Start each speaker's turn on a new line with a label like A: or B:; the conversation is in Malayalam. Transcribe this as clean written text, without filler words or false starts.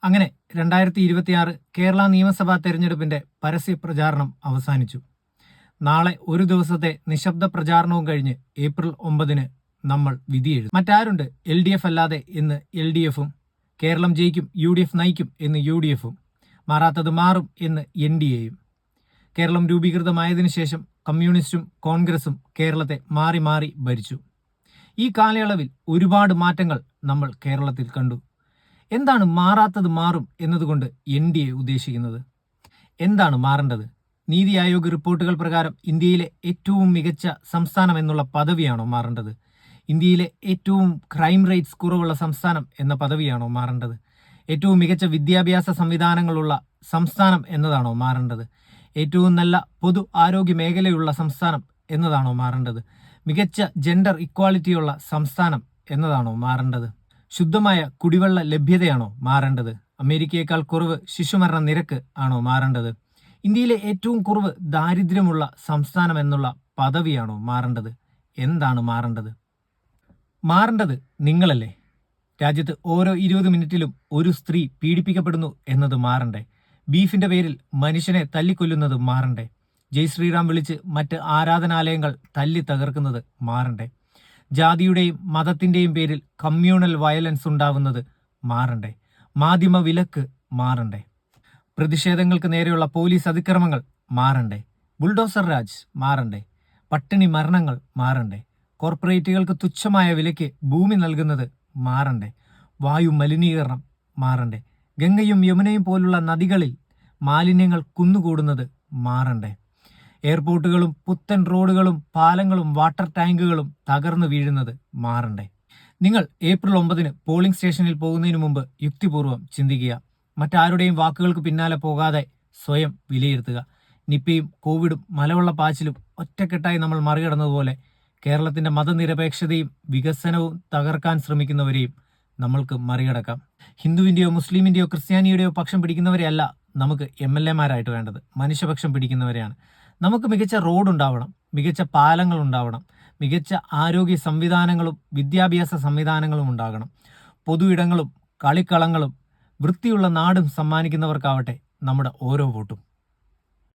A: അങ്ങനെ 2026 കേരള നിയമസഭാ തെരഞ്ഞെടുപ്പിന്റെ പരസ്യ പ്രചാരണം അവസാനിച്ചു. നാളെ ഒരു ദിവസത്തെ നിശബ്ദ പ്രചാരണവും കഴിഞ്ഞ് ഏപ്രിൽ 9 നമ്മൾ വിധിയെഴുതും. മറ്റാരുണ്ട് LDF അല്ലാതെ എന്ന് LDFും, കേരളം ജയിക്കും UDF നയിക്കും എന്ന് UDFും, മാറാത്തത് മാറും എന്ന് NDAയും. കേരളം രൂപീകൃതമായതിനു ശേഷം കമ്മ്യൂണിസ്റ്റും കോൺഗ്രസും കേരളത്തെ മാറി മാറി ഭരിച്ചു. ഈ കാലയളവിൽ ഒരുപാട് മാറ്റങ്ങൾ നമ്മൾ കേരളത്തിൽ കണ്ടു. എന്താണ് മാറാത്തത് മാറും എന്നതുകൊണ്ട് NDA ഉദ്ദേശിക്കുന്നത്? എന്താണ് മാറേണ്ടത്? നീതി ആയോഗ് റിപ്പോർട്ടുകൾ പ്രകാരം ഇന്ത്യയിലെ ഏറ്റവും മികച്ച സംസ്ഥാനം എന്നുള്ള പദവിയാണോ മാറേണ്ടത്? ഇന്ത്യയിലെ ഏറ്റവും ക്രൈം റേറ്റ്സ് കുറവുള്ള സംസ്ഥാനം എന്ന പദവിയാണോ മാറേണ്ടത്? ഏറ്റവും മികച്ച വിദ്യാഭ്യാസ സംവിധാനങ്ങളുള്ള സംസ്ഥാനം എന്നതാണോ മാറേണ്ടത്? ഏറ്റവും നല്ല പൊതു ആരോഗ്യ മേഖലയുള്ള സംസ്ഥാനം എന്നതാണോ മാറേണ്ടത്? മികച്ച ജെൻഡർ ഇക്വാളിറ്റിയുള്ള സംസ്ഥാനം എന്നതാണോ മാറേണ്ടത്? ശുദ്ധമായ കുടിവെള്ള ലഭ്യതയാണോ മാറേണ്ടത്? അമേരിക്കയേക്കാൾ കുറവ് ശിശുമരണ നിരക്ക് ആണോ മാറേണ്ടത്? ഇന്ത്യയിലെ ഏറ്റവും കുറവ് ദാരിദ്ര്യമുള്ള സംസ്ഥാനം എന്നുള്ള പദവിയാണോ മാറേണ്ടത്? എന്താണ് മാറേണ്ടത്? മാറേണ്ടത് നിങ്ങളല്ലേ? രാജ്യത്ത് ഓരോ 20 മിനിറ്റിലും ഒരു സ്ത്രീ പീഡിപ്പിക്കപ്പെടുന്നു എന്നത് മാറണ്ടേ? ബീഫിന്റെ പേരിൽ മനുഷ്യനെ തല്ലിക്കൊല്ലുന്നത് മാറണ്ടേ? ജയ് ശ്രീറാം വിളിച്ച് മറ്റ് ആരാധനാലയങ്ങൾ തല്ലി തകർക്കുന്നത് മാറണ്ടേ? ജാതിയുടെയും മതത്തിന്റെയും പേരിൽ കമ്മ്യൂണൽ വയലൻസ് ഉണ്ടാവുന്നത് മാറണ്ടേ? മാധ്യമ വിലക്ക് മാറണ്ടേ? പ്രതിഷേധങ്ങൾക്ക് നേരെയുള്ള പോലീസ് അതിക്രമങ്ങൾ മാറണ്ടേ? ബുൾഡോസർ രാജ് മാറണ്ടേ? പട്ടിണി മരണങ്ങൾ മാറണ്ടേ? കോർപ്പറേറ്റുകൾക്ക് തുച്ഛമായ വിലയ്ക്ക് ഭൂമി നൽകുന്നത് മാറണ്ടേ? വായു മലിനീകരണം മാറണ്ടേ? ഗംഗയും യമുനയും പോലുള്ള നദികളിൽ മാലിന്യങ്ങൾ കുന്നുകൂടുന്നത് മാറണ്ടേ? എയർപോർട്ടുകളും പുത്തൻ റോഡുകളും പാലങ്ങളും വാട്ടർ ടാങ്കുകളും തകർന്നു വീഴുന്നത് മാറണ്ടേ? നിങ്ങൾ ഏപ്രിൽ 9 പോളിംഗ് സ്റ്റേഷനിൽ പോകുന്നതിന് മുമ്പ് യുക്തിപൂർവ്വം ചിന്തിക്കുക. മറ്റാരുടെയും വാക്കുകൾക്ക് പിന്നാലെ പോകാതെ സ്വയം വിലയിരുത്തുക. നിപ്പയും കോവിഡും മലവെള്ളപ്പാച്ചിലും ഒറ്റക്കെട്ടായി നമ്മൾ മറികടന്നതുപോലെ കേരളത്തിന്റെ മതനിരപേക്ഷതയും വികസനവും തകർക്കാൻ ശ്രമിക്കുന്നവരെയും നമ്മൾക്ക് മറികടക്കാം. ഹിന്ദുവിന്റെയോ മുസ്ലിമിന്റെയോ ക്രിസ്ത്യാനിയുടെയോ പക്ഷം പിടിക്കുന്നവരെയല്ല നമുക്ക് MLA-മാരായിട്ട് വേണ്ടത്. മനുഷ്യപക്ഷം പിടിക്കുന്നവരെയാണ്. നമുക്ക് മികച്ച റോഡ് ഉണ്ടാവണം, മികച്ച പാലങ്ങൾ ഉണ്ടാവണം, മികച്ച ആരോഗ്യ സംവിധാനങ്ങളും വിദ്യാഭ്യാസ സംവിധാനങ്ങളും ഉണ്ടാകണം. പൊതു ഇടങ്ങളും കളിക്കളങ്ങളും വൃത്തിയുള്ള നാടും സമ്മാനിക്കുന്നവർക്കാവട്ടെ നമ്മുടെ ഓരോ വോട്ടും.